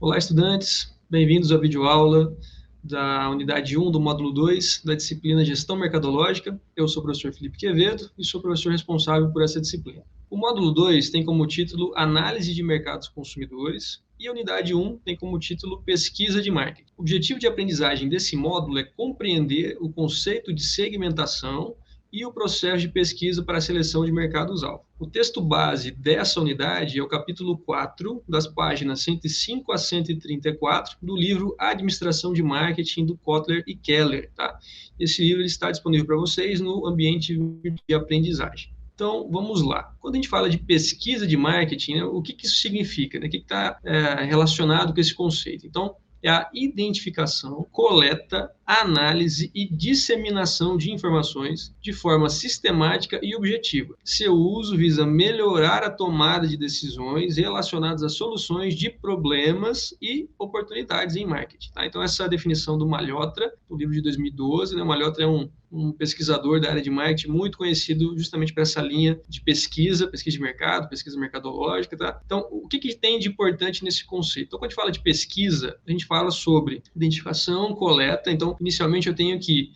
Olá, estudantes, bem-vindos à videoaula da unidade 1 do módulo 2 da disciplina Gestão Mercadológica. Eu sou o professor Felipe Quevedo e sou o professor responsável por essa disciplina. O módulo 2 tem como título Análise de Mercados Consumidores e a unidade 1 tem como título Pesquisa de Marketing. O objetivo de aprendizagem desse módulo é compreender o conceito de segmentação e o processo de pesquisa para a seleção de mercados-alvo. O texto base dessa unidade é o capítulo 4, das páginas 105 a 134, do livro Administração de Marketing, do Kotler e Keller. Tá? Esse livro está disponível para vocês no ambiente de aprendizagem. Então, vamos lá. Quando a gente fala de pesquisa de marketing, né, o que isso significa? Né? O que está relacionado com esse conceito? Então, é a identificação, coleta, análise e disseminação de informações de forma sistemática e objetiva. Seu uso visa melhorar a tomada de decisões relacionadas a soluções de problemas e oportunidades em marketing. Tá? Então, essa é a definição do Malhotra, do livro de 2012. Né? O Malhotra é um pesquisador da área de marketing muito conhecido justamente por essa linha de pesquisa de mercado, pesquisa mercadológica. Tá? Então, o que tem de importante nesse conceito? Então, quando a gente fala de pesquisa, a gente fala sobre identificação, coleta. Então, inicialmente eu tenho que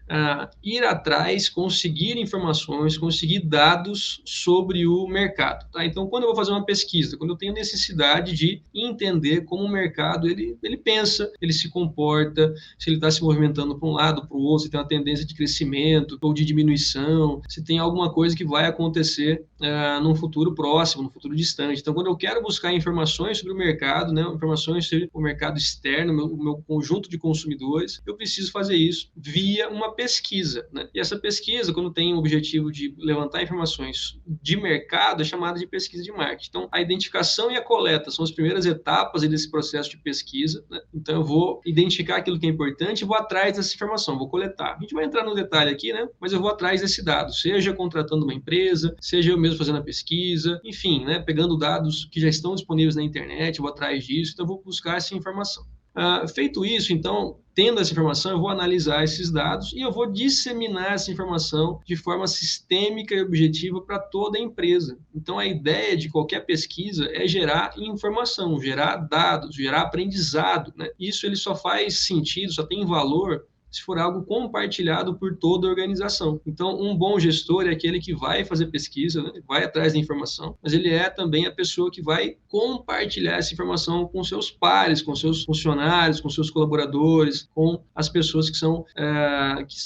ir atrás, conseguir informações, conseguir dados sobre o mercado. Tá? Então, quando eu vou fazer uma pesquisa, quando eu tenho necessidade de entender como o mercado ele pensa, ele se comporta, se ele está se movimentando para um lado, para o outro, se tem uma tendência de crescimento ou de diminuição, se tem alguma coisa que vai acontecer num futuro próximo, num futuro distante. Então, quando eu quero buscar informações sobre o mercado, né, informações sobre o mercado externo, o meu conjunto de consumidores, eu preciso fazer isso via uma pesquisa. Né? E essa pesquisa, quando tem o objetivo de levantar informações de mercado, é chamada de pesquisa de marketing. Então, a identificação e a coleta são as primeiras etapas desse processo de pesquisa. Né? Então, eu vou identificar aquilo que é importante e vou atrás dessa informação, vou coletar. A gente vai entrar no detalhe aqui, né? Mas eu vou atrás desse dado, seja contratando uma empresa, seja eu mesmo fazendo a pesquisa, enfim, né? Pegando dados que já estão disponíveis na internet, eu vou atrás disso, então eu vou buscar essa informação. Feito isso, então, tendo essa informação, eu vou analisar esses dados e eu vou disseminar essa informação de forma sistêmica e objetiva para toda a empresa. Então, a ideia de qualquer pesquisa é gerar informação, gerar dados, gerar aprendizado. Né? Isso ele só faz sentido, só tem valor se for algo compartilhado por toda a organização. Então, um bom gestor é aquele que vai fazer pesquisa, né? Vai atrás da informação, mas ele é também a pessoa que vai compartilhar essa informação com seus pares, com seus funcionários, com seus colaboradores, com as pessoas que são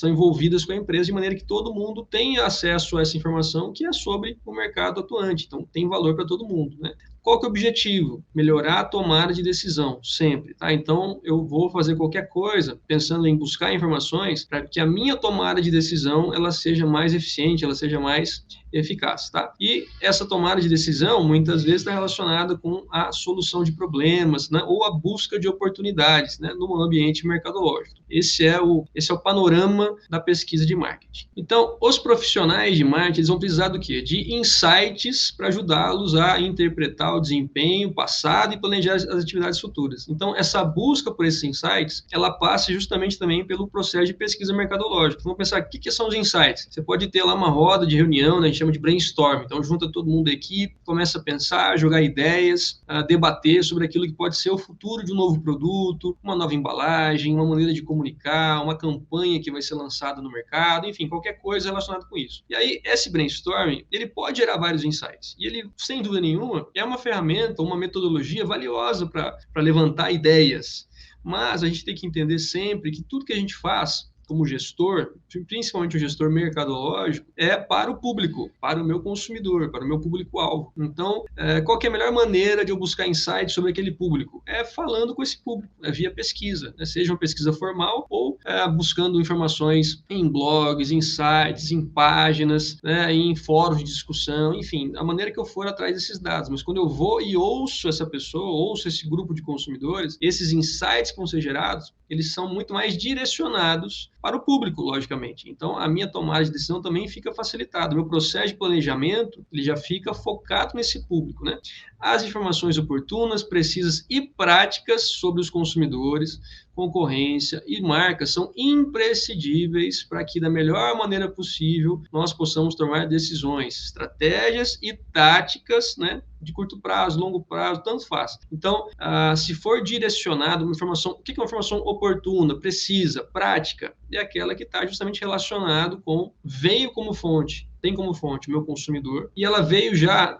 envolvidas com a empresa, de maneira que todo mundo tenha acesso a essa informação que é sobre o mercado atuante. Então, tem valor para todo mundo, né? Qual que é o objetivo? Melhorar a tomada de decisão, sempre. Tá? Então, eu vou fazer qualquer coisa pensando em buscar informações para que a minha tomada de decisão ela seja mais eficiente, ela seja mais eficaz. Tá? E essa tomada de decisão, muitas vezes, está relacionada com a solução de problemas, né? Ou a busca de oportunidades, né? No ambiente mercadológico. Esse é o panorama da pesquisa de marketing. Então, os profissionais de marketing eles vão precisar do quê? De insights para ajudá-los a interpretar o desempenho passado e planejar as atividades futuras. Então, essa busca por esses insights, ela passa justamente também pelo processo de pesquisa mercadológica. Vamos pensar, o que são os insights? Você pode ter lá uma roda de reunião, né, a gente chama de brainstorm. Então, junta todo mundo da equipe, começa a pensar, jogar ideias, a debater sobre aquilo que pode ser o futuro de um novo produto, uma nova embalagem, uma maneira de comunicar, uma campanha que vai ser lançada no mercado, enfim, qualquer coisa relacionada com isso. E aí, esse brainstorm, ele pode gerar vários insights. E ele, sem dúvida nenhuma, é uma ferramenta, uma metodologia valiosa para levantar ideias. Mas a gente tem que entender sempre que tudo que a gente faz como gestor, principalmente o gestor mercadológico, é para o público, para o meu consumidor, para o meu público-alvo. Então, qual que é a melhor maneira de eu buscar insights sobre aquele público? É falando com esse público, via pesquisa, né? Seja uma pesquisa formal ou buscando informações em blogs, em sites, em páginas, né? Em fóruns de discussão, enfim, a maneira que eu for atrás desses dados. Mas quando eu vou e ouço essa pessoa, ouço esse grupo de consumidores, esses insights que vão ser gerados, eles são muito mais direcionados para o público, logicamente. Então, a minha tomada de decisão também fica facilitada. O meu processo de planejamento, ele já fica focado nesse público, né? As informações oportunas, precisas e práticas sobre os consumidores, concorrência e marca são imprescindíveis para que, da melhor maneira possível, nós possamos tomar decisões, estratégias e táticas, né, de curto prazo, longo prazo, tanto faz. Então, se for direcionado uma informação, o que é uma informação oportuna, precisa, prática? É aquela que está justamente relacionado com, veio como fonte, tem como fonte o meu consumidor, e ela veio já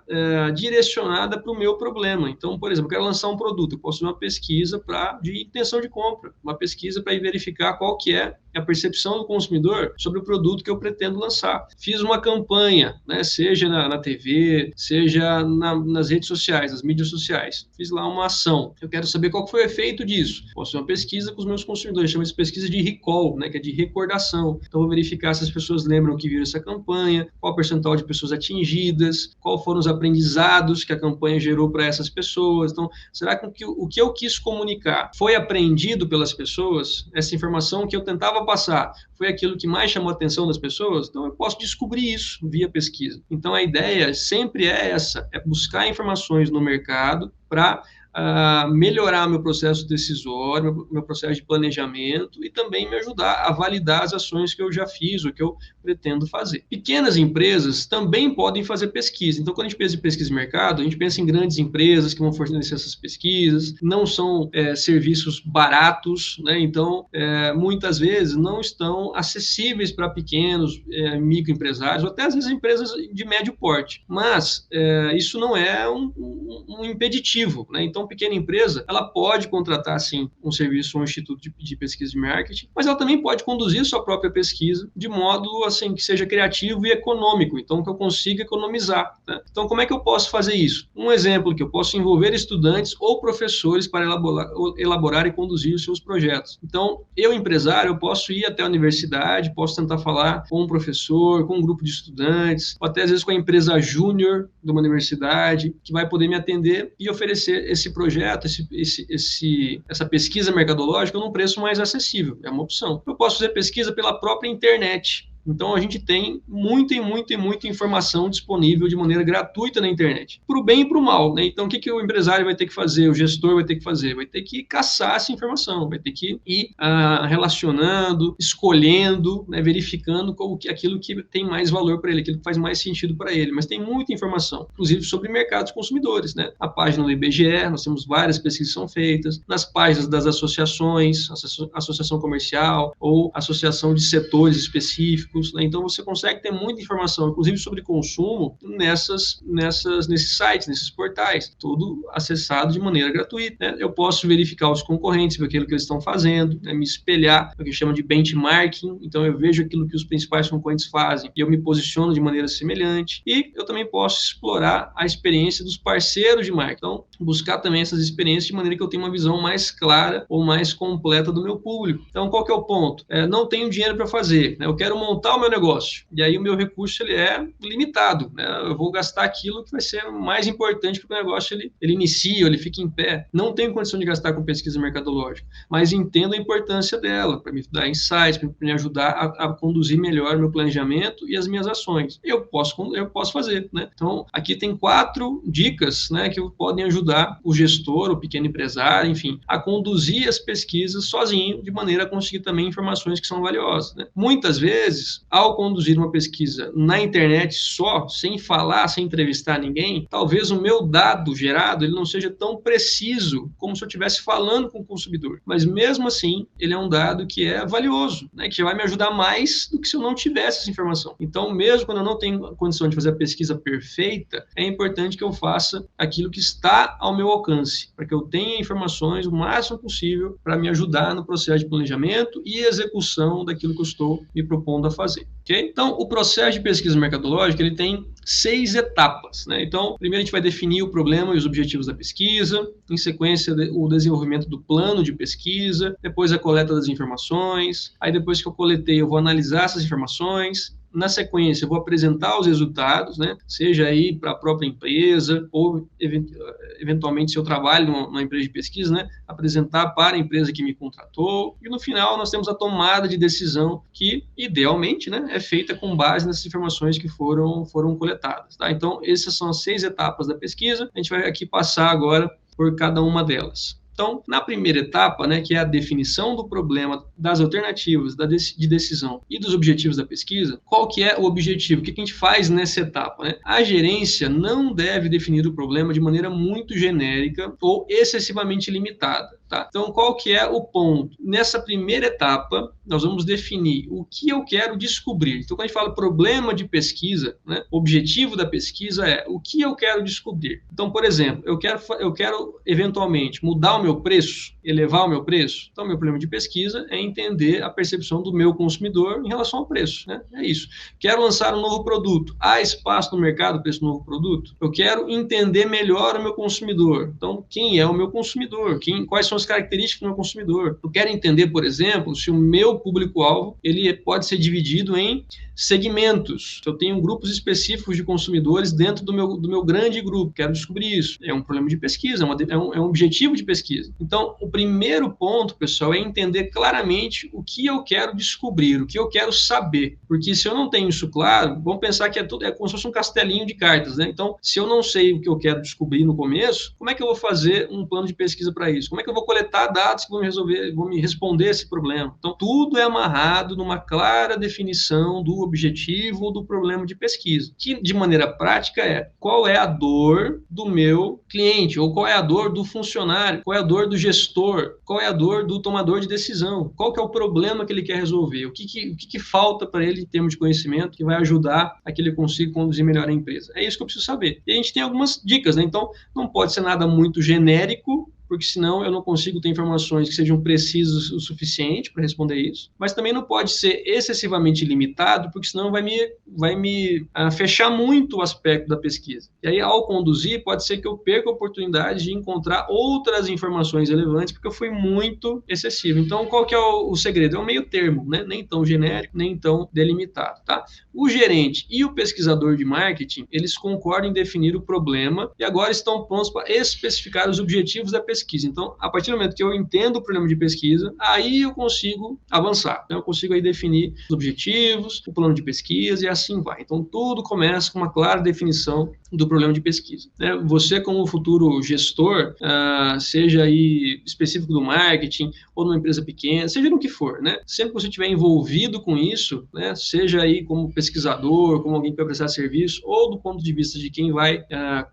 direcionada para o meu problema. Então, por exemplo, eu quero lançar um produto, eu posso fazer uma pesquisa de intenção de compra, uma pesquisa para verificar qual que é a percepção do consumidor sobre o produto que eu pretendo lançar. Fiz uma campanha, né, seja na TV, seja nas redes sociais, nas mídias sociais. Fiz lá uma ação. Eu quero saber qual foi o efeito disso. Posso fazer uma pesquisa com os meus consumidores, chama de pesquisa de recall, né, que é de recordação. Então, vou verificar se as pessoas lembram que viram essa campanha, qual o percentual de pessoas atingidas, qual foram os aprendizados que a campanha gerou para essas pessoas. Então, será que o que eu quis comunicar foi apreendido pelas pessoas? Essa informação que eu tentava passar foi aquilo que mais chamou a atenção das pessoas? Então, eu posso descobrir isso via pesquisa. Então, a ideia sempre é essa, é buscar informações no mercado para melhorar meu processo decisório, meu processo de planejamento e também me ajudar a validar as ações que eu já fiz ou que eu pretendo fazer. Pequenas empresas também podem fazer pesquisa. Então, quando a gente pensa em pesquisa de mercado, a gente pensa em grandes empresas que vão fornecer essas pesquisas, não são serviços baratos, né? Então, muitas vezes não estão acessíveis para pequenos microempresários ou até às vezes empresas de médio porte. Mas isso não é um impeditivo, né? Então, pequena empresa, ela pode contratar, sim, um serviço ou um instituto de pesquisa de marketing, mas ela também pode conduzir sua própria pesquisa de modo, assim, que seja criativo e econômico, então que eu consiga economizar, né? Então, como é que eu posso fazer isso? Um exemplo que eu posso envolver estudantes ou professores para elaborar e conduzir os seus projetos. Então, eu, empresário, eu posso ir até a universidade, posso tentar falar com um professor, com um grupo de estudantes, ou até às vezes com a empresa júnior de uma universidade, que vai poder me atender e oferecer esse projeto, essa pesquisa mercadológica num preço mais acessível. É uma opção. Eu posso fazer pesquisa pela própria internet. Então, a gente tem muita informação disponível de maneira gratuita na internet, para o bem e para o mal, né? Então, o que o empresário vai ter que fazer, o gestor vai ter que fazer? Vai ter que caçar essa informação, vai ter que ir relacionando, escolhendo, né, verificando aquilo que tem mais valor para ele, aquilo que faz mais sentido para ele. Mas tem muita informação, inclusive sobre mercados consumidores, né? A página do IBGE, nós temos várias pesquisas que são feitas, nas páginas das associações, associação comercial ou associação de setores específicos. Né? Então, você consegue ter muita informação, inclusive sobre consumo, nesses sites, nesses portais, tudo acessado de maneira gratuita. Né? Eu posso verificar os concorrentes, ver aquilo que eles estão fazendo, né? Me espelhar, o que chama de benchmarking. Então, eu vejo aquilo que os principais concorrentes fazem e eu me posiciono de maneira semelhante. E eu também posso explorar a experiência dos parceiros de marketing. Então, buscar também essas experiências de maneira que eu tenha uma visão mais clara ou mais completa do meu público. Então, qual que é o ponto? Não tenho dinheiro para fazer, né? Eu quero montar o meu negócio, e aí o meu recurso ele é limitado, né? Eu vou gastar aquilo que vai ser mais importante para que o negócio ele inicie, ou ele fique em pé. Não tenho condição de gastar com pesquisa mercadológica, mas entendo a importância dela, para me dar insights, para me ajudar a conduzir melhor o meu planejamento e as minhas ações. Eu posso fazer, né? Então, aqui tem 4 dicas, né, que podem ajudar o gestor, o pequeno empresário, enfim, a conduzir as pesquisas sozinho, de maneira a conseguir também informações que são valiosas, né? Muitas vezes, ao conduzir uma pesquisa na internet só, sem falar, sem entrevistar ninguém, talvez o meu dado gerado ele não seja tão preciso como se eu estivesse falando com o consumidor. Mas mesmo assim, ele é um dado que é valioso, né, que vai me ajudar mais do que se eu não tivesse essa informação. Então, mesmo quando eu não tenho condição de fazer a pesquisa perfeita, é importante que eu faça aquilo que está ao meu alcance, para que eu tenha informações o máximo possível para me ajudar no processo de planejamento e execução daquilo que eu estou me propondo a fazer. Okay? Então, o processo de pesquisa mercadológica ele tem 6 etapas. Né? Então, primeiro a gente vai definir o problema e os objetivos da pesquisa, em sequência o desenvolvimento do plano de pesquisa, depois a coleta das informações, aí depois que eu coletei eu vou analisar essas informações. Na sequência, eu vou apresentar os resultados, né? Seja aí para a própria empresa ou, eventualmente, se eu trabalho numa empresa de pesquisa, né? Apresentar para a empresa que me contratou. E, no final, nós temos a tomada de decisão que, idealmente, né, é feita com base nessas informações que foram coletadas. Tá? Então, essas são as 6 etapas da pesquisa. A gente vai aqui passar agora por cada uma delas. Então, na primeira etapa, né, que é a definição do problema, das alternativas de decisão e dos objetivos da pesquisa, qual que é o objetivo? O que a gente faz nessa etapa, né? A gerência não deve definir o problema de maneira muito genérica ou excessivamente limitada. Tá? Então, qual que é o ponto? Nessa primeira etapa, nós vamos definir o que eu quero descobrir. Então, quando a gente fala problema de pesquisa, né, o objetivo da pesquisa é o que eu quero descobrir. Então, por exemplo, eu quero eventualmente mudar o meu preço, elevar o meu preço. Então, meu problema de pesquisa é entender a percepção do meu consumidor em relação ao preço. Né? É isso. Quero lançar um novo produto. Há espaço no mercado para esse novo produto? Eu quero entender melhor o meu consumidor. Então, quem é o meu consumidor? Quais são as características do meu consumidor? Eu quero entender, por exemplo, se o meu público-alvo ele pode ser dividido em segmentos. Eu tenho grupos específicos de consumidores dentro do meu grande grupo. Quero descobrir isso. É um problema de pesquisa, é um objetivo de pesquisa. Então, o primeiro ponto, pessoal, é entender claramente o que eu quero descobrir, o que eu quero saber. Porque se eu não tenho isso claro, vamos pensar que é como se fosse um castelinho de cartas, né? Então, se eu não sei o que eu quero descobrir no começo, como é que eu vou fazer um plano de pesquisa para isso? Como é que eu vou coletar dados que vão me responder esse problema? Então, tudo é amarrado numa clara definição do objetivo ou do problema de pesquisa, que de maneira prática é qual é a dor do meu cliente, ou qual é a dor do funcionário, qual é a dor do gestor, qual é a dor do tomador de decisão, qual que é o problema que ele quer resolver, o que falta para ele em termos de conhecimento que vai ajudar a que ele consiga conduzir melhor a empresa. É isso que eu preciso saber. E a gente tem algumas dicas, né? Então, não pode ser nada muito genérico, porque senão eu não consigo ter informações que sejam precisas o suficiente para responder isso, mas também não pode ser excessivamente limitado, porque senão vai me fechar muito o aspecto da pesquisa. E aí, ao conduzir, pode ser que eu perca a oportunidade de encontrar outras informações relevantes, porque eu fui muito excessivo. Então, qual que é o segredo? É um meio termo, né? Nem tão genérico, nem tão delimitado, tá? O gerente e o pesquisador de marketing, eles concordam em definir o problema e agora estão prontos para especificar os objetivos da pesquisa. Então, a partir do momento que eu entendo o problema de pesquisa, aí eu consigo avançar. Então, eu consigo aí definir os objetivos, o plano de pesquisa e assim vai. Então, tudo começa com uma clara definição do problema de pesquisa. Você, como futuro gestor, seja aí específico do marketing ou numa empresa pequena, seja no que for, né? Sempre que você estiver envolvido com isso, né? Seja aí como pesquisador, como alguém que vai prestar serviço, ou do ponto de vista de quem vai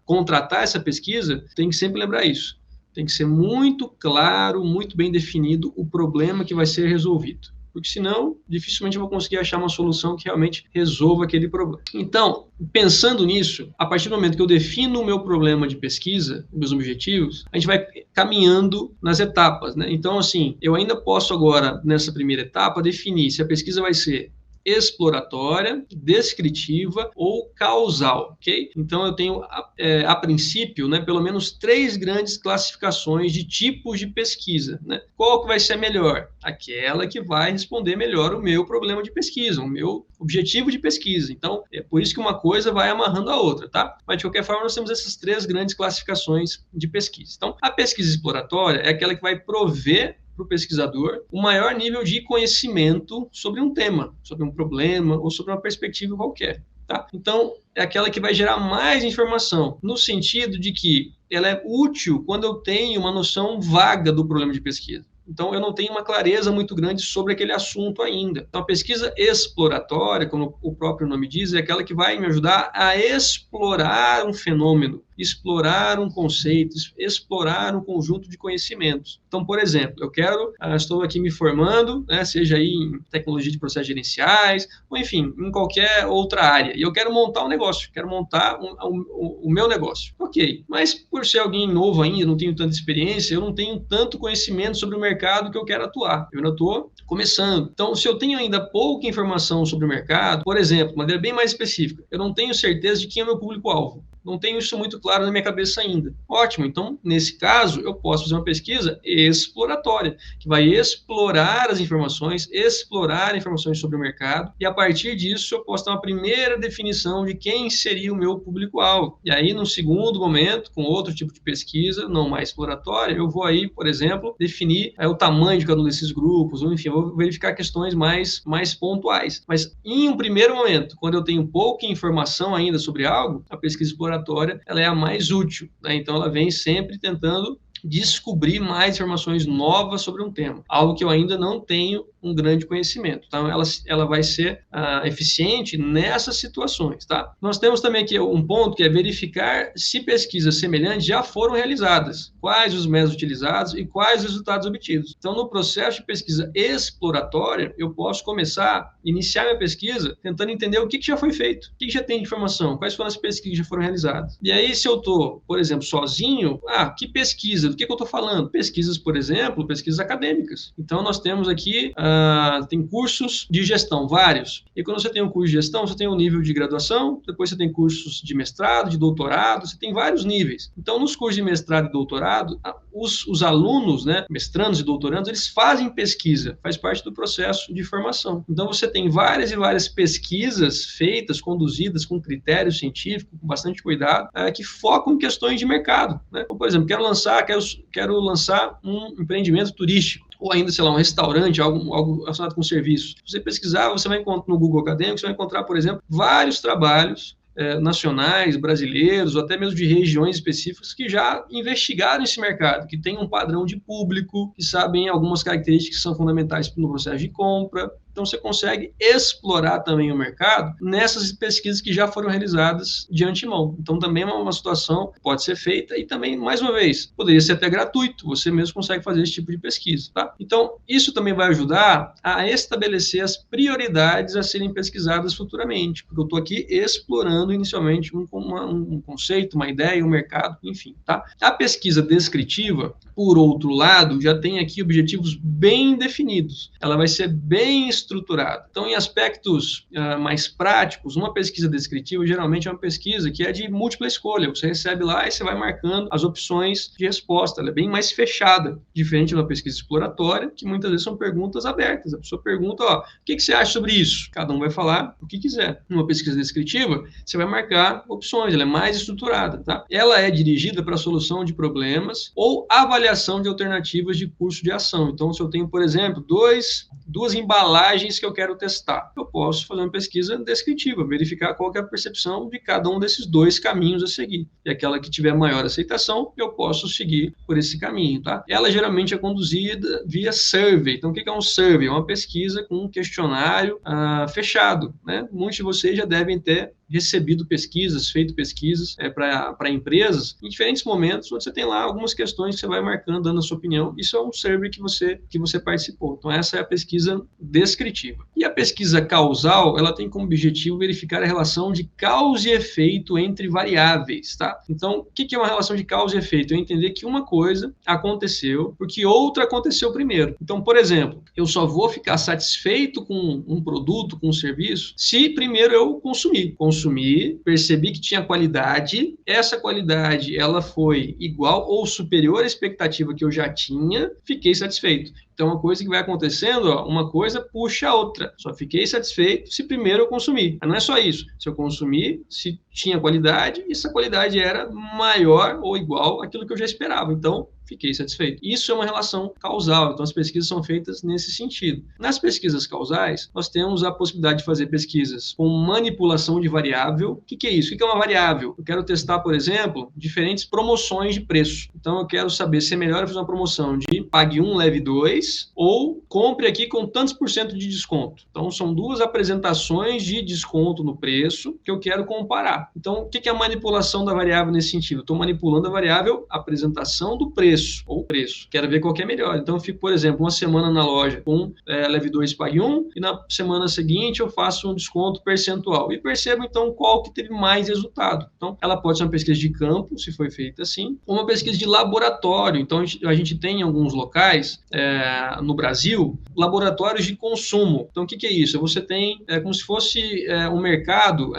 contratar essa pesquisa, tem que sempre lembrar isso. Tem que ser muito claro, muito bem definido o problema que vai ser resolvido. Porque senão, dificilmente eu vou conseguir achar uma solução que realmente resolva aquele problema. Então, pensando nisso, a partir do momento que eu defino o meu problema de pesquisa, meus objetivos, a gente vai caminhando nas etapas, né? Então, assim, eu ainda posso agora, nessa primeira etapa, definir se a pesquisa vai ser exploratória, descritiva ou causal, ok? Então, eu tenho, a princípio, né, pelo menos 3 grandes classificações de tipos de pesquisa, né? Qual que vai ser a melhor? Aquela que vai responder melhor o meu problema de pesquisa, o meu objetivo de pesquisa. Então, é por isso que uma coisa vai amarrando a outra, tá? Mas, de qualquer forma, nós temos essas 3 grandes classificações de pesquisa. Então, a pesquisa exploratória é aquela que vai prover para o pesquisador o maior nível de conhecimento sobre um tema, sobre um problema ou sobre uma perspectiva qualquer. Tá? Então, é aquela que vai gerar mais informação, no sentido de que ela é útil quando eu tenho uma noção vaga do problema de pesquisa. Então, eu não tenho uma clareza muito grande sobre aquele assunto ainda. Então, a pesquisa exploratória, como o próprio nome diz, é aquela que vai me ajudar a explorar um fenômeno, explorar um conceito, explorar um conjunto de conhecimentos. Então, por exemplo, estou aqui me formando, né, seja aí em tecnologia de processos gerenciais, ou enfim, em qualquer outra área, e eu quero montar um negócio, quero montar o meu negócio. Ok, mas por ser alguém novo ainda, não tenho tanta experiência, eu não tenho tanto conhecimento sobre o mercado que eu quero atuar. Eu ainda estou começando. Então, se eu tenho ainda pouca informação sobre o mercado, por exemplo, de maneira bem mais específica, eu não tenho certeza de quem é o meu público-alvo. Não tenho isso muito claro na minha cabeça ainda. Ótimo, então, nesse caso, eu posso fazer uma pesquisa exploratória, que vai explorar as informações sobre o mercado, e a partir disso eu posso ter uma primeira definição de quem seria o meu público-alvo. E aí, num segundo momento, com outro tipo de pesquisa, não mais exploratória, eu vou aí, por exemplo, definir o tamanho de cada um desses grupos, ou enfim, eu vou verificar questões mais pontuais. Mas, em um primeiro momento, quando eu tenho pouca informação ainda sobre algo, a pesquisa exploratória ela é a mais útil, né? Então ela vem sempre tentando descobrir mais informações novas sobre um tema, algo que eu ainda não tenho um grande conhecimento. Então, ela vai ser eficiente nessas situações, tá? Nós temos também aqui um ponto que é verificar se pesquisas semelhantes já foram realizadas, quais os métodos utilizados e quais os resultados obtidos. Então, no processo de pesquisa exploratória, eu posso iniciar minha pesquisa tentando entender o que já foi feito, o que já tem de informação, quais foram as pesquisas que já foram realizadas. E aí, se eu estou, por exemplo, sozinho, que pesquisa? Do que eu estou falando? Pesquisas, por exemplo, pesquisas acadêmicas. Então, nós temos aqui tem cursos de gestão, vários. E quando você tem um curso de gestão, você tem um nível de graduação, depois você tem cursos de mestrado, de doutorado, você tem vários níveis. Então, nos cursos de mestrado e doutorado, os alunos, né, mestrandos e doutorandos, eles fazem pesquisa, faz parte do processo de formação. Então, você tem várias e várias pesquisas feitas, conduzidas com critério científico, com bastante cuidado, que focam em questões de mercado, né? Então, por exemplo, quero lançar um empreendimento turístico, ou ainda, sei lá, um restaurante, algo relacionado com serviços. Se você pesquisar, você vai encontrar no Google Acadêmico, você vai encontrar, por exemplo, vários trabalhos nacionais, brasileiros, ou até mesmo de regiões específicas que já investigaram esse mercado, que tem um padrão de público, que sabem algumas características que são fundamentais no processo de compra. Então, você consegue explorar também o mercado nessas pesquisas que já foram realizadas de antemão. Então, também é uma situação que pode ser feita e também, mais uma vez, poderia ser até gratuito. Você mesmo consegue fazer esse tipo de pesquisa, tá? Então, isso também vai ajudar a estabelecer as prioridades a serem pesquisadas futuramente, porque eu estou aqui explorando inicialmente um conceito, uma ideia, um mercado, enfim, tá? A pesquisa descritiva, por outro lado, já tem aqui objetivos bem definidos. Ela vai ser bem estruturada. Então, em aspectos mais práticos, uma pesquisa descritiva geralmente é uma pesquisa que é de múltipla escolha. Você recebe lá e você vai marcando as opções de resposta. Ela é bem mais fechada, diferente de uma pesquisa exploratória, que muitas vezes são perguntas abertas. A pessoa pergunta, o que você acha sobre isso? Cada um vai falar o que quiser. Numa pesquisa descritiva, você vai marcar opções, ela é mais estruturada, tá? Ela é dirigida para a solução de problemas ou avaliação de alternativas de curso de ação. Então, se eu tenho, por exemplo, duas embalagens que eu quero testar, eu posso fazer uma pesquisa descritiva, verificar qual que é a percepção de cada um desses dois caminhos a seguir. E aquela que tiver maior aceitação, eu posso seguir por esse caminho, tá? Ela geralmente é conduzida via survey. Então, o que é um survey? É uma pesquisa com um questionário fechado, né? Muitos de vocês já devem ter recebido pesquisas, feito pesquisas para empresas em diferentes momentos, onde você tem lá algumas questões que você vai marcando, dando a sua opinião. Isso é um survey que você participou. Então, essa é a pesquisa descritiva. E a pesquisa causal, ela tem como objetivo verificar a relação de causa e efeito entre variáveis, tá? Então, o que é uma relação de causa e efeito? É entender que uma coisa aconteceu porque outra aconteceu primeiro. Então, por exemplo, eu só vou ficar satisfeito com um produto, com um serviço, se primeiro eu consumir, percebi que tinha qualidade, essa qualidade ela foi igual ou superior à expectativa que eu já tinha, fiquei satisfeito. Então, uma coisa que vai acontecendo, uma coisa puxa a outra. Só fiquei satisfeito se primeiro eu consumi. Mas não é só isso. Se eu consumir, se tinha qualidade, e essa qualidade era maior ou igual àquilo que eu já esperava. Então, fiquei satisfeito. Isso é uma relação causal. Então, as pesquisas são feitas nesse sentido. Nas pesquisas causais, nós temos a possibilidade de fazer pesquisas com manipulação de variável. O que é isso? O que é uma variável? Eu quero testar, por exemplo, diferentes promoções de preço. Então, eu quero saber se é melhor eu fazer uma promoção de pague 1, leve 2, ou compre aqui com tantos por cento de desconto. Então, são duas apresentações de desconto no preço que eu quero comparar. Então, o que é a manipulação da variável nesse sentido? Estou manipulando a variável apresentação do preço, ou preço. Quero ver qual que é melhor. Então, eu fico, por exemplo, uma semana na loja com leve 2, pague 1, e na semana seguinte eu faço um desconto percentual. E percebo, então, qual que teve mais resultado. Então, ela pode ser uma pesquisa de campo, se foi feita assim, ou uma pesquisa de laboratório. Então, a gente tem em alguns locais no Brasil, laboratórios de consumo. Então, o que é isso? Você tem como se fosse um mercado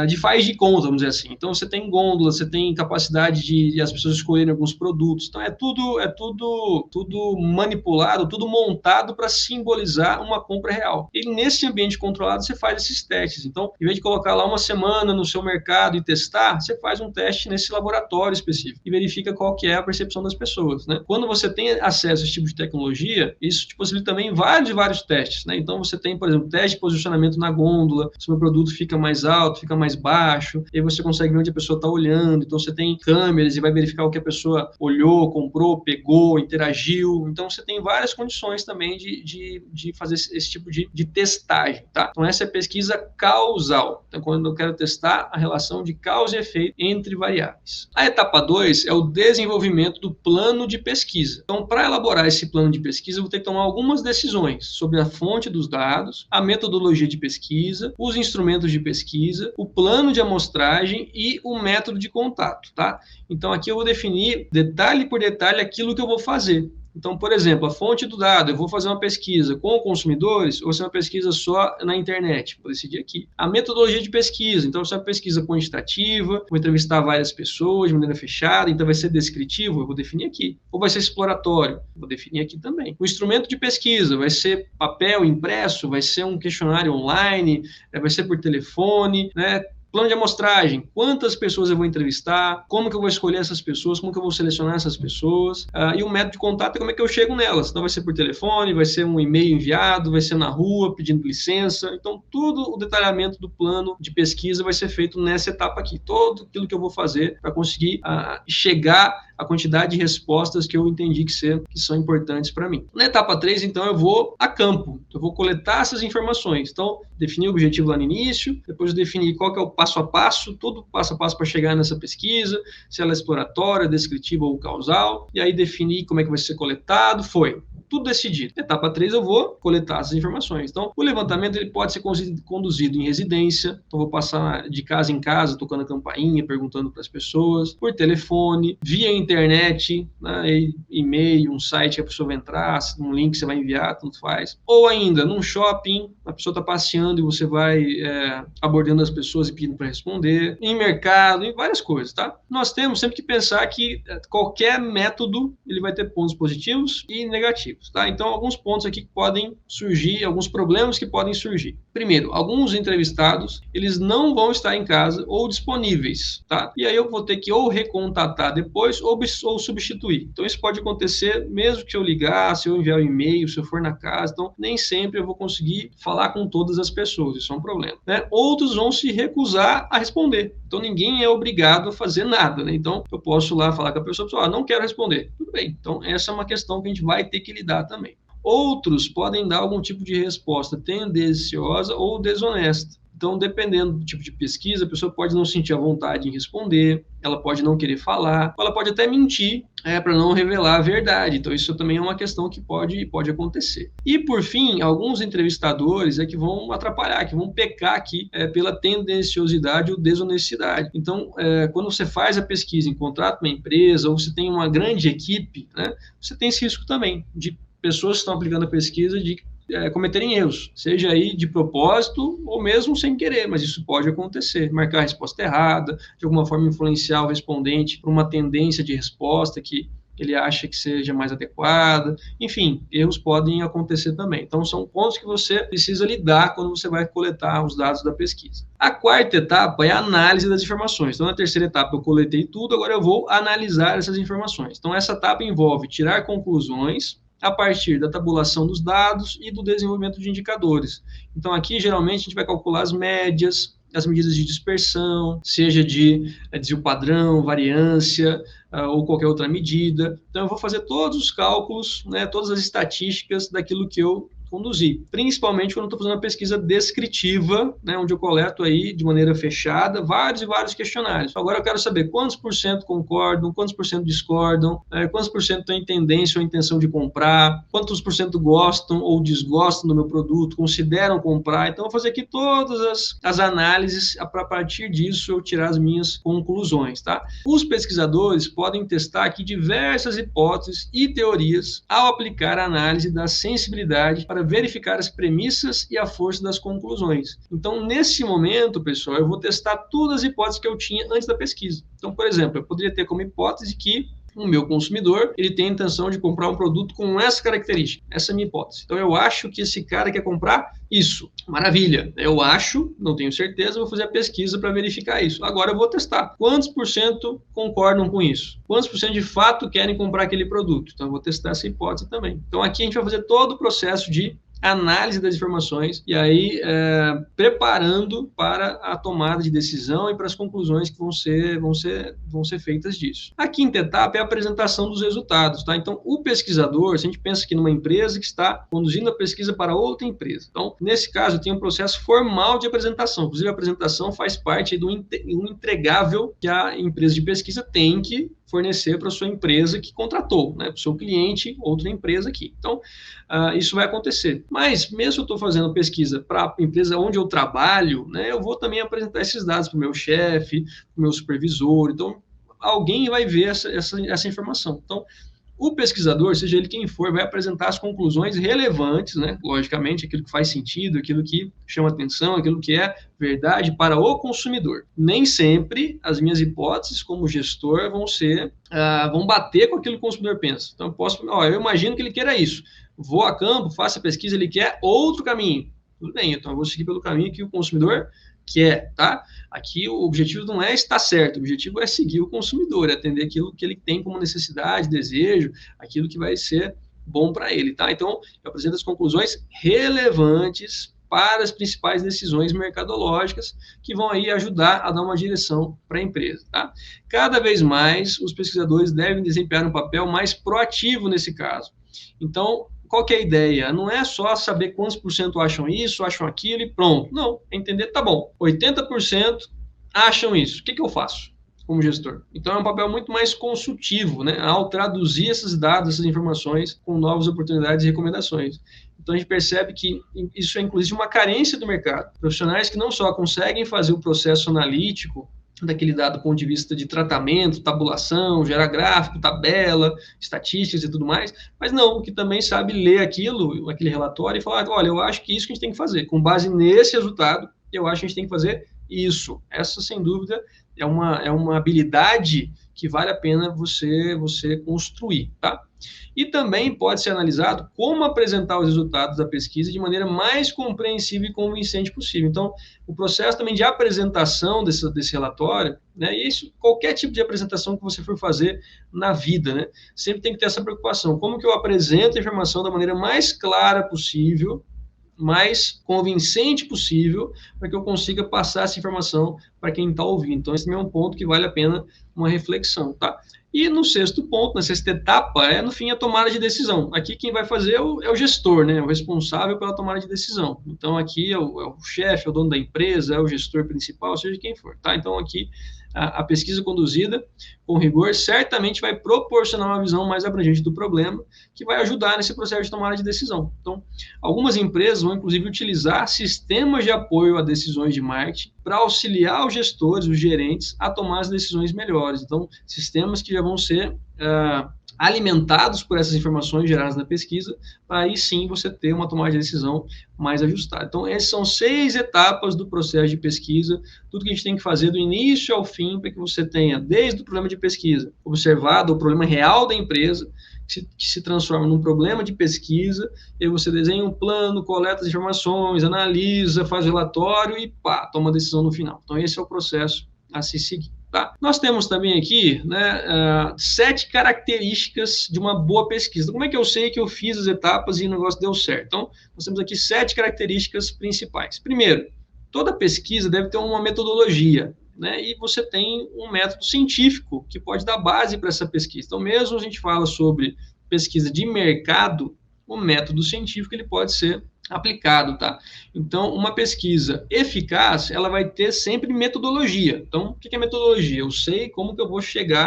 de faz de conta, vamos dizer assim. Então, você tem gôndola, você tem capacidade de as pessoas escolherem alguns produtos. Então, é tudo manipulado, tudo montado para simbolizar uma compra real. E nesse ambiente controlado, você faz esses testes. Então, em vez de colocar lá uma semana no seu mercado e testar, você faz um teste nesse laboratório específico e verifica qual que é a percepção das pessoas, né? Quando você tem acesso a esse tipo de tecnologia, isso te possibilita também vários testes, né? Então, você tem, por exemplo, teste de posicionamento na gôndola, se o meu produto fica mais alto, fica mais baixo, e aí você consegue ver onde a pessoa está olhando. Então, você tem câmeras e vai verificar o que a pessoa olhou olhou, comprou, pegou, interagiu. Então, você tem várias condições também de fazer esse tipo de testagem, tá? Então, essa é a pesquisa causal. Então, quando eu quero testar a relação de causa e efeito entre variáveis. A etapa 2 é o desenvolvimento do plano de pesquisa. Então, para elaborar esse plano de pesquisa, eu vou ter que tomar algumas decisões sobre a fonte dos dados, a metodologia de pesquisa, os instrumentos de pesquisa, o plano de amostragem e o método de contato, tá? Então, aqui eu vou definir detalhe por detalhe aquilo que eu vou fazer. Então, por exemplo, a fonte do dado, eu vou fazer uma pesquisa com consumidores ou se é uma pesquisa só na internet? Vou decidir aqui. A metodologia de pesquisa, então, se é uma pesquisa quantitativa, vou entrevistar várias pessoas de maneira fechada, então vai ser descritivo, eu vou definir aqui. Ou vai ser exploratório, vou definir aqui também. O instrumento de pesquisa vai ser papel impresso, vai ser um questionário online, vai ser por telefone, né? Plano de amostragem, quantas pessoas eu vou entrevistar, como que eu vou escolher essas pessoas, como que eu vou selecionar essas pessoas, e o método de contato é como é que eu chego nelas. Então vai ser por telefone, vai ser um e-mail enviado, vai ser na rua pedindo licença. Então tudo o detalhamento do plano de pesquisa vai ser feito nessa etapa aqui. Todo aquilo que eu vou fazer para conseguir chegar à quantidade de respostas que eu entendi que são importantes para mim. Na etapa 3, então, eu vou a campo. Eu vou coletar essas informações. Então, definir o objetivo lá no início, depois definir qual que é o passo a passo, todo passo a passo para chegar nessa pesquisa, se ela é exploratória, descritiva ou causal, e aí definir como é que vai ser coletado, tudo decidido. Etapa 3, eu vou coletar essas informações. Então, o levantamento ele pode ser conduzido em residência, então vou passar de casa em casa, tocando a campainha, perguntando para as pessoas, por telefone, via internet, né, e-mail, um site que a pessoa vai entrar, um link que você vai enviar, tudo faz. Ou ainda, num shopping, a pessoa está passeando e você vai abordando as pessoas e pedindo para responder, em mercado, em várias coisas, tá? Nós temos sempre que pensar que qualquer método ele vai ter pontos positivos e negativos. Tá? Então, alguns pontos aqui que podem surgir, alguns problemas que podem surgir. Primeiro, alguns entrevistados, eles não vão estar em casa ou disponíveis, tá? E aí eu vou ter que ou recontatar depois ou substituir. Então, isso pode acontecer mesmo que eu ligar, se eu enviar um e-mail, se eu for na casa. Então, nem sempre eu vou conseguir falar com todas as pessoas. Isso é um problema, né? Outros vão se recusar a responder. Então, ninguém é obrigado a fazer nada, né? Então, eu posso lá falar com a pessoa, não quero responder. Tudo bem. Então, essa é uma questão que a gente vai ter que lidar também. Outros podem dar algum tipo de resposta tendenciosa ou desonesta. Então, dependendo do tipo de pesquisa, a pessoa pode não sentir a vontade em responder, ela pode não querer falar, ou ela pode até mentir para não revelar a verdade. Então, isso também é uma questão que pode acontecer. E, por fim, alguns entrevistadores que vão atrapalhar, que vão pecar aqui pela tendenciosidade ou desonestidade. Então, quando você faz a pesquisa em contrato uma empresa, ou você tem uma grande equipe, né, você tem esse risco também de pessoas que estão aplicando a pesquisa de cometerem erros, seja aí de propósito ou mesmo sem querer, mas isso pode acontecer. Marcar a resposta errada, de alguma forma influenciar o respondente para uma tendência de resposta que ele acha que seja mais adequada. Enfim, erros podem acontecer também. Então, são pontos que você precisa lidar quando você vai coletar os dados da pesquisa. A quarta etapa é a análise das informações. Então, na terceira etapa eu coletei tudo, agora eu vou analisar essas informações. Então, essa etapa envolve tirar conclusões a partir da tabulação dos dados e do desenvolvimento de indicadores. Então, aqui, geralmente, a gente vai calcular as médias, as medidas de dispersão, seja de desvio padrão, variância, ou qualquer outra medida. Então, eu vou fazer todos os cálculos, né, todas as estatísticas daquilo que eu conduzir, principalmente quando estou fazendo uma pesquisa descritiva, né, onde eu coleto aí de maneira fechada vários e vários questionários. Agora eu quero saber quantos por cento concordam, quantos por cento discordam, quantos por cento têm tendência ou intenção de comprar, quantos por cento gostam ou desgostam do meu produto, consideram comprar. Então eu vou fazer aqui todas as análises para a partir disso eu tirar as minhas conclusões, tá? Os pesquisadores podem testar aqui diversas hipóteses e teorias ao aplicar a análise da sensibilidade para verificar as premissas e a força das conclusões. Então, nesse momento, pessoal, eu vou testar todas as hipóteses que eu tinha antes da pesquisa. Então, por exemplo, eu poderia ter como hipótese que o meu consumidor, ele tem a intenção de comprar um produto com essa característica. Essa é a minha hipótese. Então, eu acho que esse cara quer comprar isso. Maravilha. Eu acho, não tenho certeza, vou fazer a pesquisa para verificar isso. Agora eu vou testar. Quantos por cento concordam com isso? Quantos por cento de fato querem comprar aquele produto? Então, eu vou testar essa hipótese também. Então, aqui a gente vai fazer todo o processo de análise das informações e aí preparando para a tomada de decisão e para as conclusões que vão ser feitas disso. A quinta etapa é a apresentação dos resultados, tá? Então, o pesquisador, se a gente pensa aqui numa empresa que está conduzindo a pesquisa para outra empresa. Então, nesse caso, tem um processo formal de apresentação. Inclusive, a apresentação faz parte de um entregável que a empresa de pesquisa tem que fornecer para a sua empresa que contratou, né, para o seu cliente, outra empresa aqui. Então, isso vai acontecer. Mas, mesmo se eu estou fazendo pesquisa para a empresa onde eu trabalho, né, eu vou também apresentar esses dados para o meu chefe, para o meu supervisor. Então, alguém vai ver essa informação. Então, o pesquisador, seja ele quem for, vai apresentar as conclusões relevantes, né? Logicamente, aquilo que faz sentido, aquilo que chama atenção, aquilo que é verdade para o consumidor. Nem sempre as minhas hipóteses como gestor vão bater com aquilo que o consumidor pensa. Então, eu imagino que ele queira isso. Vou a campo, faço a pesquisa, ele quer outro caminho. Tudo bem, então eu vou seguir pelo caminho que o consumidor quer, tá? Aqui o objetivo não é estar certo, o objetivo é seguir o consumidor, é atender aquilo que ele tem como necessidade, desejo, aquilo que vai ser bom para ele, tá? Então, eu apresento as conclusões relevantes para as principais decisões mercadológicas que vão aí ajudar a dar uma direção para a empresa, tá? Cada vez mais, os pesquisadores devem desempenhar um papel mais proativo nesse caso. Então, qual que é a ideia? Não é só saber quantos por cento acham isso, acham aquilo e pronto. Não, é entender, tá bom, 80% acham isso. O que eu faço como gestor? Então, é um papel muito mais consultivo, né? Ao traduzir esses dados, essas informações com novas oportunidades e recomendações. Então, a gente percebe que isso é, inclusive, uma carência do mercado. Profissionais que não só conseguem fazer o processo analítico daquele dado do ponto de vista de tratamento, tabulação, gerar gráfico, tabela, estatísticas e tudo mais, mas não, que também sabe ler aquele relatório e falar, olha, eu acho que isso que a gente tem que fazer. Com base nesse resultado, eu acho que a gente tem que fazer isso. Essa, sem dúvida, é uma habilidade que vale a pena você construir, tá? E também pode ser analisado como apresentar os resultados da pesquisa de maneira mais compreensível e convincente possível. Então, o processo também de apresentação desse relatório, né, e isso, qualquer tipo de apresentação que você for fazer na vida, né, sempre tem que ter essa preocupação. Como que eu apresento a informação da maneira mais clara possível, mais convincente possível, para que eu consiga passar essa informação para quem está ouvindo. Então, esse também é um ponto que vale a pena uma reflexão, tá? E no sexto ponto, na sexta etapa, no fim, a tomada de decisão. Aqui quem vai fazer é o gestor, né? O responsável pela tomada de decisão. Então, aqui é o chefe, é o dono da empresa, é o gestor principal, seja quem for, tá? Então, aqui, a pesquisa conduzida com rigor certamente vai proporcionar uma visão mais abrangente do problema, que vai ajudar nesse processo de tomada de decisão. Então, algumas empresas vão, inclusive, utilizar sistemas de apoio a decisões de marketing para auxiliar os gestores, os gerentes, a tomar as decisões melhores. Então, sistemas que já vão ser alimentados por essas informações geradas na pesquisa, para aí sim você ter uma tomada de decisão mais ajustada. Então, essas são 6 etapas do processo de pesquisa, tudo que a gente tem que fazer do início ao fim, para que você tenha, desde o problema de pesquisa, observado o problema real da empresa, que se transforma num problema de pesquisa, e aí você desenha um plano, coleta as informações, analisa, faz relatório e toma a decisão no final. Então, esse é o processo a se seguir. Tá? Nós temos também aqui, né, 7 características de uma boa pesquisa. Como é que eu sei que eu fiz as etapas e o negócio deu certo? Então, nós temos aqui 7 características principais. Primeiro, toda pesquisa deve ter uma metodologia, né, e você tem um método científico que pode dar base para essa pesquisa. Então, mesmo a gente fala sobre pesquisa de mercado, o método científico ele pode ser aplicado, tá? Então, uma pesquisa eficaz, ela vai ter sempre metodologia. Então, o que é metodologia? Eu sei como que eu vou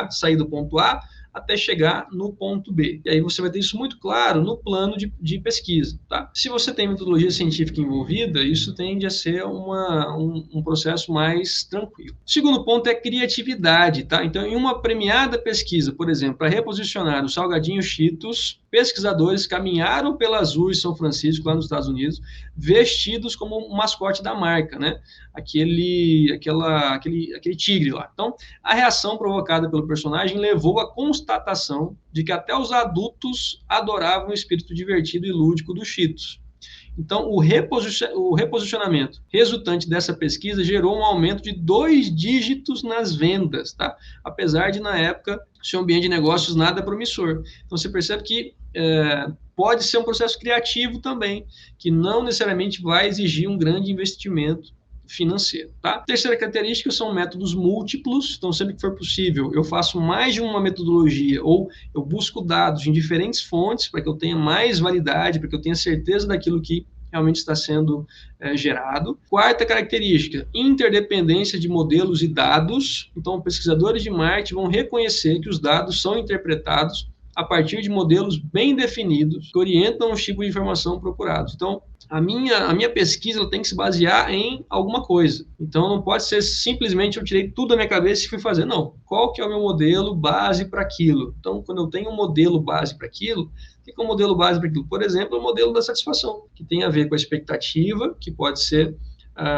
sair do ponto A até chegar no ponto B. E aí você vai ter isso muito claro no plano de pesquisa, tá? Se você tem metodologia científica envolvida, isso tende a ser um processo mais tranquilo. O segundo ponto é criatividade, tá? Então, em uma premiada pesquisa, por exemplo, para reposicionar o salgadinho Cheetos, pesquisadores caminharam pelas ruas de São Francisco, lá nos Estados Unidos, vestidos como um mascote da marca, né? Aquele tigre lá. Então, a reação provocada pelo personagem levou à constatação de que até os adultos adoravam o espírito divertido e lúdico dos Cheetos. Então, o reposicionamento resultante dessa pesquisa gerou um aumento de 2 dígitos nas vendas, tá? Apesar de, na época, ser um ambiente de negócios nada promissor. Então, você percebe que pode ser um processo criativo também, que não necessariamente vai exigir um grande investimento financeiro, tá? Terceira característica são métodos múltiplos. Então, sempre que for possível, eu faço mais de uma metodologia ou eu busco dados em diferentes fontes para que eu tenha mais validade, para que eu tenha certeza daquilo que realmente está sendo gerado. Quarta característica, interdependência de modelos e dados. Então, pesquisadores de marketing vão reconhecer que os dados são interpretados a partir de modelos bem definidos que orientam os tipos de informação procurados. Então, a minha pesquisa ela tem que se basear em alguma coisa. Então, não pode ser simplesmente eu tirei tudo da minha cabeça e fui fazer. Não. Qual que é o meu modelo base para aquilo? Então, quando eu tenho um modelo base para aquilo, o que é um modelo base para aquilo? Por exemplo, o modelo da satisfação, que tem a ver com a expectativa, que pode ser,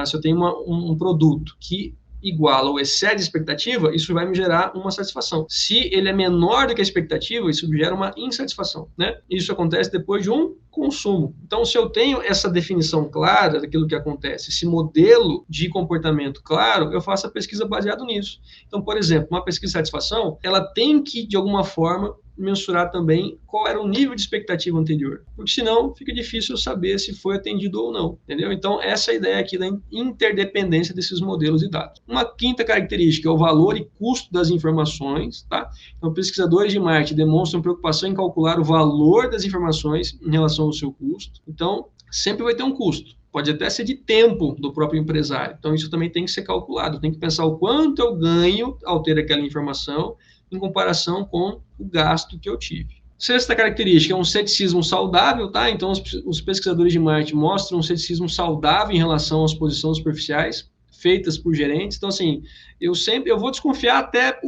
se eu tenho um produto que iguala ou excede a expectativa, isso vai me gerar uma satisfação. Se ele é menor do que a expectativa, isso me gera uma insatisfação, né? Isso acontece depois de um consumo. Então, se eu tenho essa definição clara daquilo que acontece, esse modelo de comportamento claro, eu faço a pesquisa baseado nisso. Então, por exemplo, uma pesquisa de satisfação, ela tem que, de alguma forma, mensurar também qual era o nível de expectativa anterior, porque senão fica difícil saber se foi atendido ou não, entendeu? Então, essa é a ideia aqui da interdependência desses modelos e dados. Uma quinta característica é o valor e custo das informações, tá? Então, pesquisadores de marketing demonstram preocupação em calcular o valor das informações em relação ao seu custo. Então, sempre vai ter um custo. Pode até ser de tempo do próprio empresário. Então, isso também tem que ser calculado. Tem que pensar o quanto eu ganho ao ter aquela informação em comparação com o gasto que eu tive. Sexta característica é um ceticismo saudável, tá? Então, os pesquisadores de marketing mostram um ceticismo saudável em relação às posições superficiais feitas por gerentes. Então, assim, eu vou desconfiar até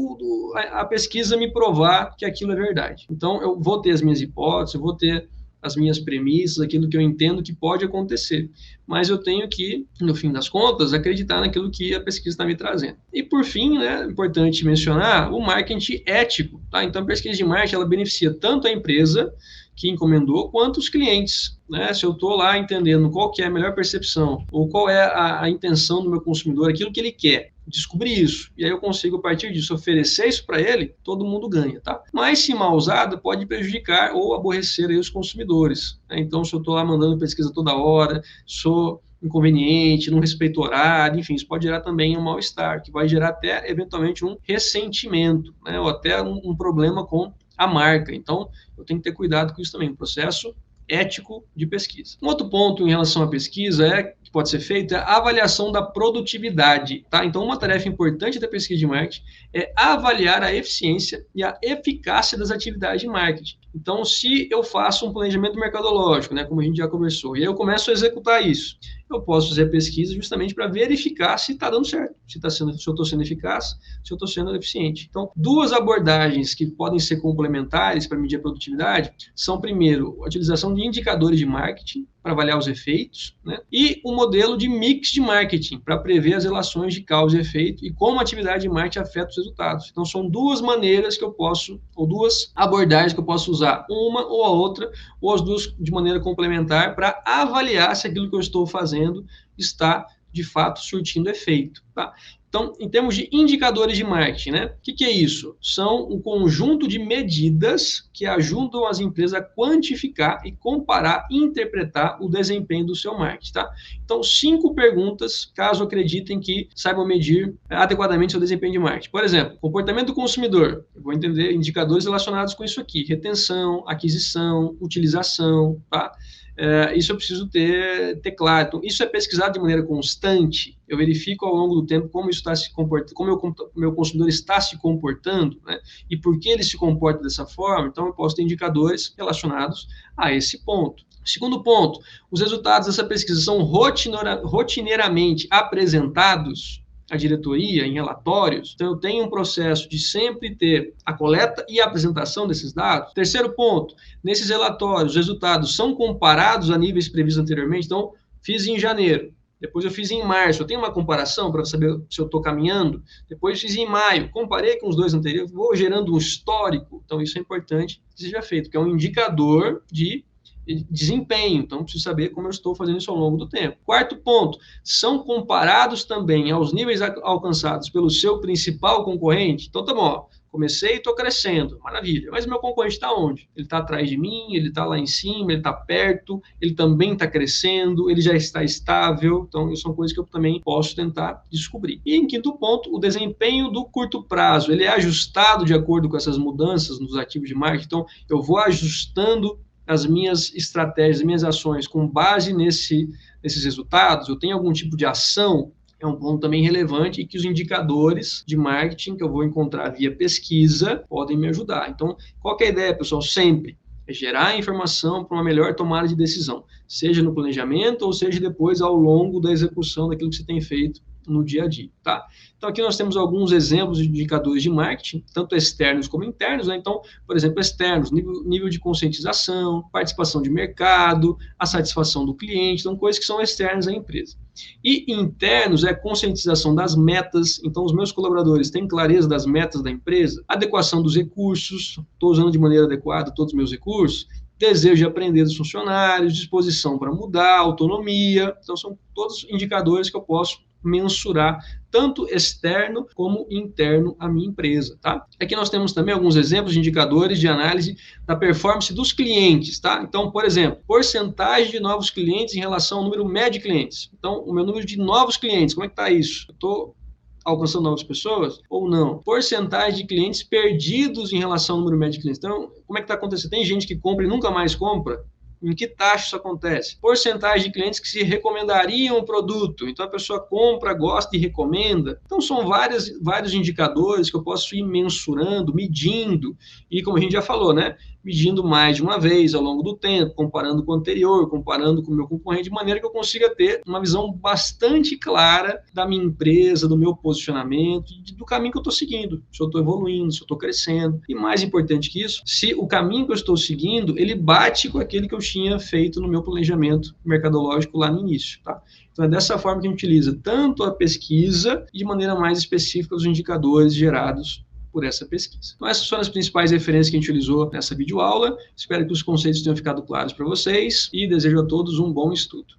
a pesquisa me provar que aquilo é verdade. Então, eu vou ter as minhas hipóteses, eu vou ter as minhas premissas, aquilo que eu entendo que pode acontecer. Mas eu tenho que, no fim das contas, acreditar naquilo que a pesquisa está me trazendo. E, por fim, né, é importante mencionar o marketing ético. Tá? Então, a pesquisa de marketing ela beneficia tanto a empresa que encomendou, quanto os clientes. Né? Se eu estou lá entendendo qual que é a melhor percepção, ou qual é a intenção do meu consumidor, aquilo que ele quer, descobrir isso, e aí eu consigo, a partir disso, oferecer isso para ele, todo mundo ganha, tá? Mas, se mal usado, pode prejudicar ou aborrecer aí os consumidores. Né? Então, se eu estou lá mandando pesquisa toda hora, sou inconveniente, não respeito horário, enfim, isso pode gerar também um mal-estar, que vai gerar até, eventualmente, um ressentimento, né? Ou até um problema com a marca. Então, eu tenho que ter cuidado com isso também, processo ético de pesquisa. Um outro ponto em relação à pesquisa que pode ser feito é a avaliação da produtividade, tá? Então, uma tarefa importante da pesquisa de marketing é avaliar a eficiência e a eficácia das atividades de marketing. Então, se eu faço um planejamento mercadológico, né, como a gente já conversou, e aí eu começo a executar isso, eu posso fazer a pesquisa justamente para verificar se está dando certo, se eu estou sendo eficaz, se eu estou sendo eficiente. Então, duas abordagens que podem ser complementares para medir a produtividade são, primeiro, a utilização de indicadores de marketing para avaliar os efeitos, né? E o modelo de mix de marketing para prever as relações de causa e efeito e como a atividade de marketing afeta os resultados. Então, são duas maneiras que eu posso, ou duas abordagens que eu posso usar, uma ou a outra, ou as duas de maneira complementar, para avaliar se aquilo que eu estou fazendo está, de fato, surtindo efeito, tá? Então, em termos de indicadores de marketing, né? O que é isso? São um conjunto de medidas que ajudam as empresas a quantificar e comparar e interpretar o desempenho do seu marketing, tá? Então, 5 perguntas, caso acreditem que saibam medir adequadamente seu desempenho de marketing. Por exemplo, comportamento do consumidor. Eu vou entender indicadores relacionados com isso aqui. Retenção, aquisição, utilização, tá? Isso eu preciso ter claro. Então, isso é pesquisado de maneira constante. Eu verifico ao longo do tempo como isso está se comportando, como o meu consumidor está se comportando, né? E por que ele se comporta dessa forma. Então, eu posso ter indicadores relacionados a esse ponto. Segundo ponto, os resultados dessa pesquisa são rotineiramente apresentados à diretoria em relatórios. Então, eu tenho um processo de sempre ter a coleta e a apresentação desses dados. Terceiro ponto, nesses relatórios, os resultados são comparados a níveis previstos anteriormente. Então, fiz em janeiro, depois eu fiz em março. Eu tenho uma comparação para saber se eu estou caminhando. Depois fiz em maio, comparei com os 2 anteriores, vou gerando um histórico. Então, isso é importante que seja feito, que é um indicador de desempenho, então preciso saber como eu estou fazendo isso ao longo do tempo. Quarto ponto, são comparados também aos níveis alcançados pelo seu principal concorrente? Então tá bom, ó, comecei e estou crescendo, maravilha, mas meu concorrente está onde? Ele está atrás de mim, ele está lá em cima, ele está perto, ele também está crescendo, ele já está estável, então isso são coisas que eu também posso tentar descobrir. E em quinto ponto, o desempenho do curto prazo, ele é ajustado de acordo com essas mudanças nos ativos de marketing, então eu vou ajustando as minhas estratégias, as minhas ações com base nesses resultados, eu tenho algum tipo de ação, é um ponto também relevante e que os indicadores de marketing que eu vou encontrar via pesquisa podem me ajudar. Então, qual que é a ideia, pessoal? Sempre é gerar informação para uma melhor tomada de decisão, seja no planejamento ou seja depois ao longo da execução daquilo que você tem feito no dia a dia, tá? Então aqui nós temos alguns exemplos de indicadores de marketing, tanto externos como internos, né? Então, por exemplo, externos, nível de conscientização, participação de mercado, a satisfação do cliente, então coisas que são externas à empresa. E internos é conscientização das metas, então os meus colaboradores têm clareza das metas da empresa, adequação dos recursos, estou usando de maneira adequada todos os meus recursos, desejo de aprender dos funcionários, disposição para mudar, autonomia, então são todos indicadores que eu posso mensurar, tanto externo como interno à minha empresa, tá? Aqui nós temos também alguns exemplos de indicadores de análise da performance dos clientes, tá? Então, por exemplo, porcentagem de novos clientes em relação ao número médio de clientes. Então, o meu número de novos clientes, como é que está isso? Eu estou alcançando novas pessoas ou não? Porcentagem de clientes perdidos em relação ao número médio de clientes. Então, como é que está acontecendo? Tem gente que compra e nunca mais compra? Em que taxa isso acontece? Porcentagem de clientes que se recomendariam o produto. Então, a pessoa compra, gosta e recomenda. Então, são vários indicadores que eu posso ir mensurando, medindo. E, como a gente já falou, né? Medindo mais de uma vez ao longo do tempo, comparando com o anterior, comparando com o meu concorrente, de maneira que eu consiga ter uma visão bastante clara da minha empresa, do meu posicionamento, do caminho que eu estou seguindo, se eu estou evoluindo, se eu estou crescendo. E mais importante que isso, se o caminho que eu estou seguindo, ele bate com aquele que eu tinha feito no meu planejamento mercadológico lá no início, tá? Então é dessa forma que a gente utiliza tanto a pesquisa e de maneira mais específica os indicadores gerados por essa pesquisa. Então essas foram as principais referências que a gente utilizou nessa videoaula. Espero que os conceitos tenham ficado claros para vocês e desejo a todos um bom estudo.